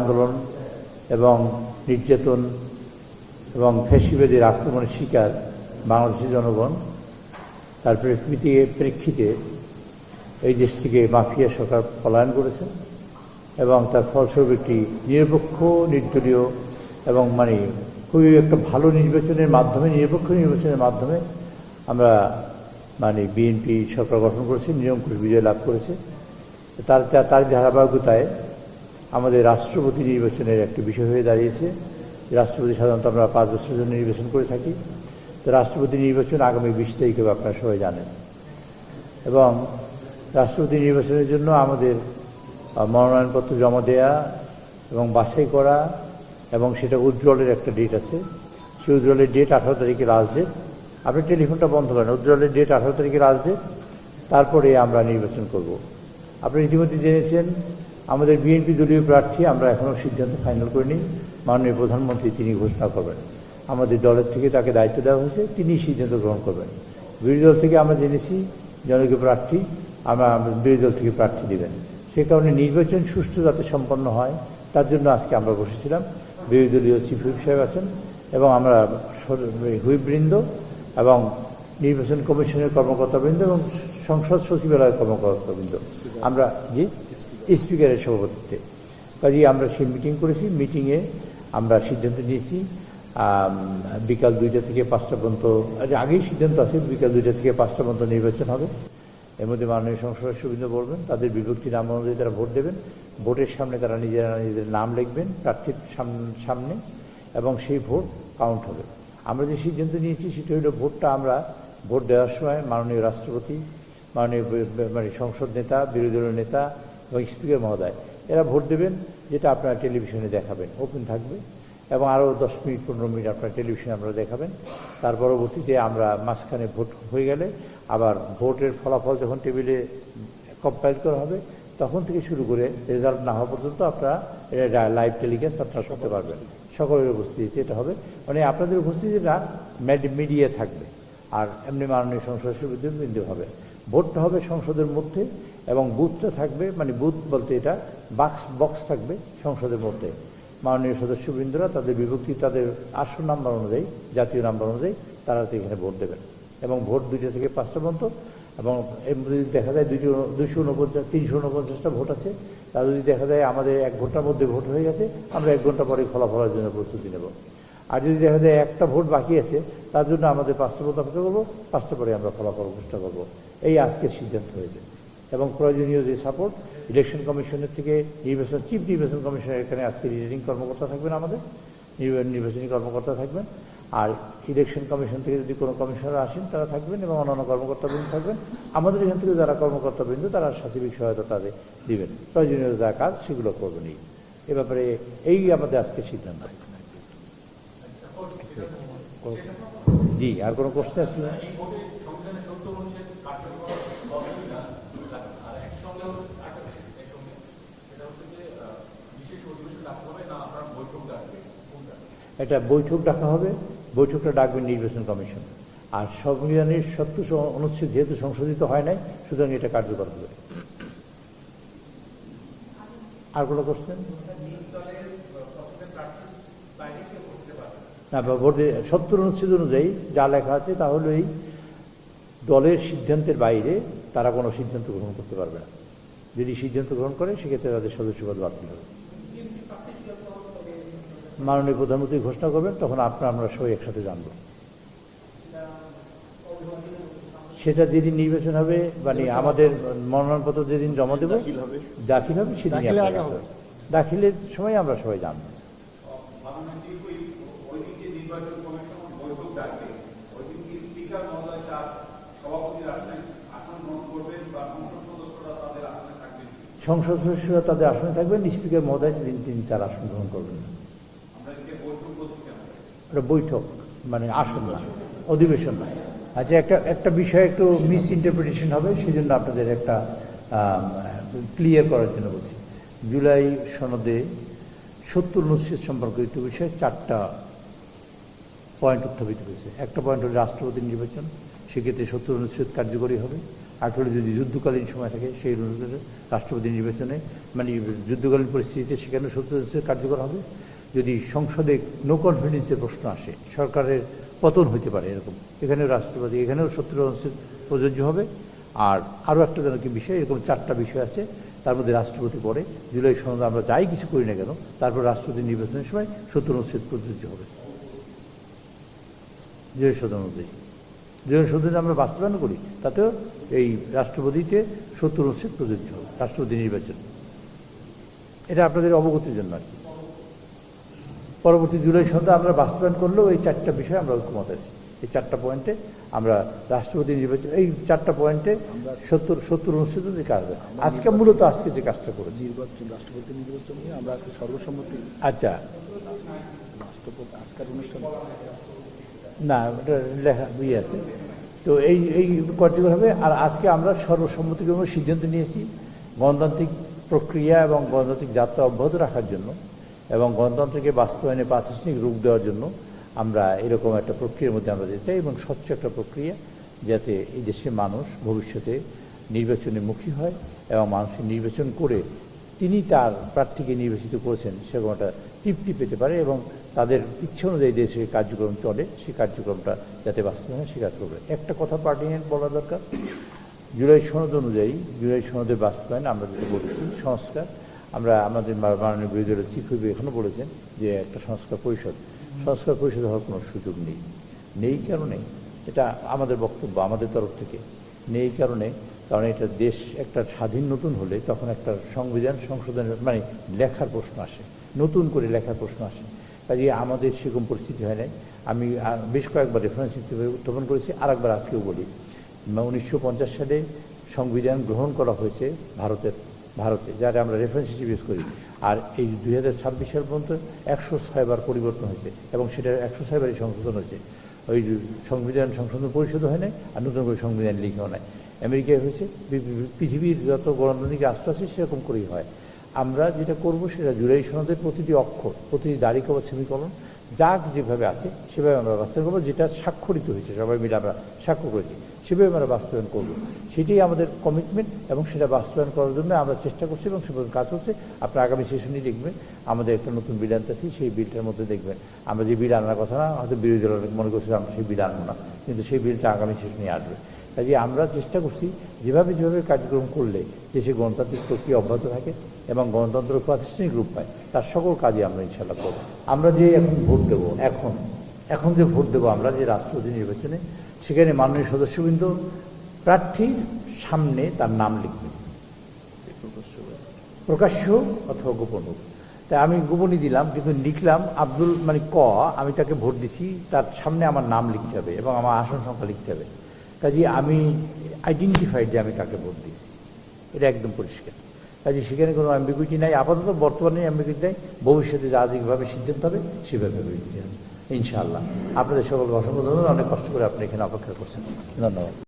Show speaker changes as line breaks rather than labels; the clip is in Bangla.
আন্দোলন এবং নির্যাতন এবং ফ্যাসিবাদের আক্রমণের শিকার বাংলাদেশের জনগণ, তার প্রেক্ষিতে এই দেশ থেকে মাফিয়া সরকার পলায়ন করেছে এবং তার ফলস্বরূপ একটি নিরপেক্ষ, নির্দলীয় এবং খুবই একটা ভালো নির্বাচনের মাধ্যমে, নিরপেক্ষ নির্বাচনের মাধ্যমে আমরা বিএনপি সরকার গঠন করেছে, নিরঙ্কুশ বিজয় লাভ করেছে। তার ধারাবাহিকতায় আমাদের রাষ্ট্রপতি নির্বাচনের একটি বিষয় হয়ে দাঁড়িয়েছে। রাষ্ট্রপতি সাধারণত আমরা 5 বছরের জন্য নির্বাচন করে থাকি। তো রাষ্ট্রপতি নির্বাচন আগামী 20 তারিখে আপনারা সবাই জানেন, এবং রাষ্ট্রপতি নির্বাচনের জন্য আমাদের মনোনয়নপত্র জমা দেয়া এবং বাছাই করা, এবং সেটা উজ্জ্বলের একটা ডেট আছে। সেই উজ্জ্বলের ডেট 18 তারিখে লাস্ট ডেট। আপনি টেলিফোনটা বন্ধ করেন, উজ্জ্বলের ডেট 18 তারিখে লাস্ট ডেট, তারপরে আমরা নির্বাচন করব। আপনি ইতিমধ্যে জেনেছেন আমাদের বিএনপি দলীয় প্রার্থী আমরা এখনও সিদ্ধান্ত ফাইনাল করিনি। মাননীয় প্রধানমন্ত্রী তিনি ঘোষণা করবেন, আমাদের দলের থেকে তাকে দায়িত্ব দেওয়া হয়েছে, তিনি সিদ্ধান্ত গ্রহণ করবেন। বিরোধী দল থেকে আমরা জেনেছি জনগণ প্রার্থী আমরা বিরোধী দল থেকে প্রার্থী দেবেন। সে কারণে নির্বাচন সুষ্ঠু যাতে সম্পন্ন হয় তার জন্য আজকে আমরা বসেছিলাম। বিরোধী দলীয় চিফ হুইপ সাহেব আছেন এবং আমরা হুইপবৃন্দ এবং নির্বাচন কমিশনের কর্মকর্তাবৃন্দ এবং সংসদ সচিবালয়ের কর্মকর্তাবৃন্দ আমরা স্পিকারের সভাপতিত্বে কাজেই আমরা সেই মিটিং করেছি। মিটিংয়ে আমরা সিদ্ধান্ত নিয়েছি বিকাল 2টা থেকে 5টা পর্যন্ত, আগেই সিদ্ধান্ত আছে বিকাল 2টা থেকে 5টা পর্যন্ত নির্বাচন হবে। এর মধ্যে মাননীয় সংসদ সদস্যবৃন্দ বলবেন, তাদের বিভক্তি নাম অনুযায়ী তারা ভোট দেবেন। ভোটের সামনে তারা নিজেদের নাম লিখবেন প্রার্থীর সামনে, এবং সেই ভোট কাউন্ট হবে। আমরা যে সিদ্ধান্ত নিয়েছি সেটা হলো ভোটটা আমরা ভোট দেওয়ার সময় মাননীয় রাষ্ট্রপতি, মাননীয় সংসদ নেতা, বিরোধী দলের নেতা এবং স্পিকার মহোদয় এরা ভোট দেবেন, যেটা আপনারা টেলিভিশনে দেখাবেন, ওপেন থাকবে, এবং আরও 10 মিনিট 15 মিনিট আপনারা টেলিভিশনে আপনারা দেখাবেন। তার পরবর্তীতে আমরা মাঝখানে ভোট হয়ে গেলে আবার ভোটের ফলাফল যখন টেবিলে কম্পাইল করা হবে তখন থেকে শুরু করে রেজাল্ট না হওয়া পর্যন্ত আপনারা এটা লাইভ টেলিকাস্ট আপনারা করতে পারবেন। সকলের উপস্থিতিতে এটা হবে, আপনাদের উপস্থিতিটা মিডিয়া থাকবে, আর এমনি মাননীয় সংসদ সদস্যবৃন্দ হবে। ভোটটা হবে সংসদের মধ্যে, এবং বুথটা থাকবে, বুথ বলতে এটা বক্স থাকবে সংসদের মধ্যে। মাননীয় সদস্যবৃন্দরা তাদের বিভক্তি, তাদের আসন নাম্বার অনুযায়ী, জাতীয় নাম্বার অনুযায়ী তারা এখানে ভোট দেবেন, এবং ভোট 2টা থেকে 5টা পর্যন্ত। এবং এর মধ্যে যদি দেখা যায় 349টা ভোট আছে, তা যদি দেখা যায় আমাদের 1 ঘন্টার মধ্যে ভোট হয়ে গেছে, আমরা 1 ঘন্টা পরে ফলাফলের জন্য প্রস্তুতি নেব। আর যদি দেখা যায় একটা ভোট বাকি আছে, তার জন্য আমাদের 5টা ভোট অপেক্ষা করবো, 5টা পরে আমরা ফলাফল ঘোষণা করবো। এই আজকের সিদ্ধান্ত হয়েছে, এবং প্রয়োজনীয় যে সাপোর্ট ইলেকশন কমিশনের থেকে চিফ নির্বাচন কমিশনের এখানে আজকে রিটার্নিং কর্মকর্তা থাকবেন, আমাদের নির্বাচনী কর্মকর্তা থাকবেন, আর ইলেকশন কমিশন থেকে যদি কোনো কমিশনার আসেন তারা থাকবেন, এবং অন্যান্য কর্মকর্তাবৃন্দ থাকবেন। আমাদের এখান থেকে যারা কর্মকর্তাবৃন্দ তারা সার্বিক সহায়তা তাদের দিবেন, প্রয়োজনীয় যা কাজ সেগুলো করবেন। এ ব্যাপারে এই আমাদের আজকে সিদ্ধান্ত। জি, আর কোনো কোশ্চেন আছে? এটা বৈঠক ডাকা হবে, বৈঠকটা ডাকবেন নির্বাচন কমিশন। আর সংবিধানের 70 অনুচ্ছেদ যেহেতু সংশোধিত হয় নাই, সুতরাং এটা কার্যকর হবে। আর কোনো কোশ্চেন না? ভোটে 70 অনুচ্ছেদ অনুযায়ী যা লেখা আছে তা হলো এই দলের সিদ্ধান্তের বাইরে তারা কোনো সিদ্ধান্ত গ্রহণ করতে পারবে না। যদি সিদ্ধান্ত গ্রহণ করে সেক্ষেত্রে তাদের সদস্যপদ বাতিল হবে। মাননীয় প্রধানমন্ত্রী ঘোষণা করবেন, তখন আমরা সবাই একসাথে জানব। সেটা যেদিন নির্বাচন হবে, আমাদের মনোনয়নপত্র যেদিন জমা দেব, দাখিল হবে সেদিন, দাখিলের সময় আমরা সবাই জানব। সংসদ সদস্যরা তাদের আসনে থাকবেন, স্পিকার মহোদয় যেদিন তিনি তার আসন গ্রহণ করবেন। বৈঠক আসন না, অধিবেশন নয়। আচ্ছা, একটা বিষয় একটু মিস ইন্টারপ্রিটেশন হবে, সেই জন্য আপনাদের একটা ক্লিয়ার করার জন্য বলছি। জুলাই সনদে 70 অনুচ্ছেদ সম্পর্কিত বিষয়ে 4টা পয়েন্ট উত্থাপিত হয়েছে। একটা পয়েন্ট হল রাষ্ট্রপতি নির্বাচন, সেক্ষেত্রে 70 অনুচ্ছেদ কার্যকরী হবে। আরেকটা যদি যুদ্ধকালীন সময় থাকে সেই অনুযায়ী রাষ্ট্রপতি নির্বাচনে মানে যুদ্ধকালীন পরিস্থিতিতে সেখানে সত্যের কার্যকর হবে। যদি সংসদে নো কনফিডেন্সের প্রশ্ন আসে, সরকারের পতন হইতে পারে এরকম, এখানেও রাষ্ট্রপতি এখানেও 70 প্রযোজ্য হবে। আর আরও একটা যেন কি বিষয়, এরকম 4টা বিষয় আছে, তার মধ্যে রাষ্ট্রপতি পরে জুলাই সনদে আমরা যাই কিছু করি না কেন তারপর রাষ্ট্রপতি নির্বাচনের সময় 70 প্রযোজ্য হবে। জুলাই সনদ অনুযায়ী জুলাই সনদে আমরা বাস্তবায়ন করি তাতেও এই রাষ্ট্রপতিতে 70 প্রযোজ্য হবে রাষ্ট্রপতি নির্বাচন। এটা আপনাদের অবগতির জন্য আর কি। পরবর্তী জুলাই সনদে আমরা বাস্তবায়ন করলেও এই 4টা বিষয়ে আমরা ঐক্যমত আছি। এই 4টা পয়েন্টে আমরা রাষ্ট্রপতি নির্বাচন, এই 4টা পয়েন্টে 70 কাজ হবে। আজকে মূলত আজকে যে কাজটা করেছি
রাষ্ট্রপতি নির্বাচন নিয়ে আমরা আজকে সর্বসম্মতি
আচ্ছা
আজকের অনুষ্ঠান
না এটা লেখা ইয়ে আছে, তো এই কার্যকর হবে। আর আজকে আমরা সর্বসম্মতিক্রমে সিদ্ধান্ত নিয়েছি গণতান্ত্রিক প্রক্রিয়া এবং গণতান্ত্রিক যাত্রা অব্যাহত রাখার জন্য এবং গণতন্ত্রকে বাস্তবায়নে প্রাতিষ্ঠানিক রূপ দেওয়ার জন্য আমরা এরকম একটা প্রক্রিয়ার মধ্যে আমরা যেতে চাই এবং স্বচ্ছ একটা প্রক্রিয়া, যাতে এই দেশের মানুষ ভবিষ্যতে নির্বাচনে মুখী হয় এবং মানুষের নির্বাচন করে তিনি তার প্রার্থীকে নির্বাচিত করেছেন সেরকম একটা তৃপ্তি পেতে পারে এবং তাদের ইচ্ছে অনুযায়ী দেশের কার্যক্রম চলে, সেই কার্যক্রমটা যাতে বাস্তবায়ন হয় সে কাজ করবে। একটা কথা পার্টিনেন্ট বলা দরকার, জুলাই সনদ অনুযায়ী জুলাই সনদের বাস্তবায়ন আমরা যেটা বলেছি সংস্কার, আমরা আমাদের মাননীয় বিরোধী দলের চিফ হুইপ এখনও বলেছেন যে একটা সংস্কার পরিষদ হওয়ার কোনো সুযোগ নেই কারণে এটা আমাদের বক্তব্য আমাদের তরফ থেকে নেই কারণ এটা দেশ একটা স্বাধীন নতুন হলে তখন একটা সংবিধান সংশোধনের মানে লেখার প্রশ্ন আসে, নতুন করে লেখার প্রশ্ন আসে। কাজে আমাদের সেরকম পরিস্থিতি হয় নাই। আমি বেশ কয়েকবার রেফারেন্স হিসেবে উত্থাপন করেছি, আর একবার আজকেও বলি, 1950 সালে সংবিধান গ্রহণ করা হয়েছে ভারতে, যারা আমরা রেফারেন্স হিসেবে ইউজ করি। আর এই 2026 সাল পর্যন্ত 106 বার পরিবর্তন হয়েছে এবং সেটা 106 বারই সংশোধন হয়েছে। ওই সংবিধান সংশোধন পরিষদও হয় নাই আর নতুন করে সংবিধান লিখাও নাই। আমেরিকায় হয়েছে, পৃথিবীর যত গণতান্ত্রিক রাষ্ট্র আছে সেরকম করেই হয়। আমরা যেটা করব সেটা জুলাই সনদের প্রতিটি অক্ষর, প্রতিটি দাঁড়িকা বা সেমিকোলন যাক যেভাবে আছে সেভাবে আমরা বাস্তবায়ন করবো, যেটা স্বাক্ষরিত হয়েছে সবাই মিলে আমরা স্বাক্ষর করেছি সেভাবে আমরা বাস্তবায়ন করব। সেটাই আমাদের কমিটমেন্ট এবং সেটা বাস্তবায়ন করার জন্য আমরা চেষ্টা করছি এবং সেভাবে কাজ হচ্ছে। আপনার আগামী সেশনই দেখবেন আমাদের একটা নতুন বিল আনতেছি, সেই বিলটার মধ্যে দেখবেন আমরা যে বিল আনার কথা না, হয়তো বিরোধী দল মনে করছে আমরা সেই বিল আনবো না, কিন্তু সেই বিলটা আগামী সেশনে আসবে। কাজে আমরা চেষ্টা করছি যেভাবে কার্যক্রম করলে দেশে গণতান্ত্রিক প্রক্রিয়া অব্যাহত থাকে এবং গণতন্ত্র প্রাতিষ্ঠানিক রূপ পায় তার সকল কাজে আমরা ইনশাআল্লাহ করব। আমরা যে এখন ভোট দেবো, এখন যে ভোট দেবো আমরা যে রাষ্ট্রপতি নির্বাচনে, সেখানে মাননীয় সদস্যবৃন্দ প্রার্থীর সামনে তার নাম লিখবে, প্রকাশ্য অথবা গোপন হোক। তাই আমি গোপনই দিলাম, কিন্তু লিখলাম আব্দুল মানে আমি তাকে ভোট দিছি, তার সামনে আমার নাম লিখতে হবে এবং আমার আসন সংখ্যা লিখতে হবে। কাজে আমি আইডেন্টিফাইড যে আমি কাকে ভোট দিয়েছি, এটা একদম পরিষ্কার। কাজে সেখানে কোনো অ্যাম্বিগুইটি নাই, আপাতত বর্তমানে অ্যাম্বিগুইটি নাই, ভবিষ্যতে যা যেভাবে সিদ্ধান্ত হবে সেভাবে দিতে হবে ইনশাআল্লাহ। আপনাদের সকলকে অসংখ্য ধন্যবাদ, অনেক কষ্ট করে আপনি এখানে অপেক্ষা করছেন, ধন্যবাদ।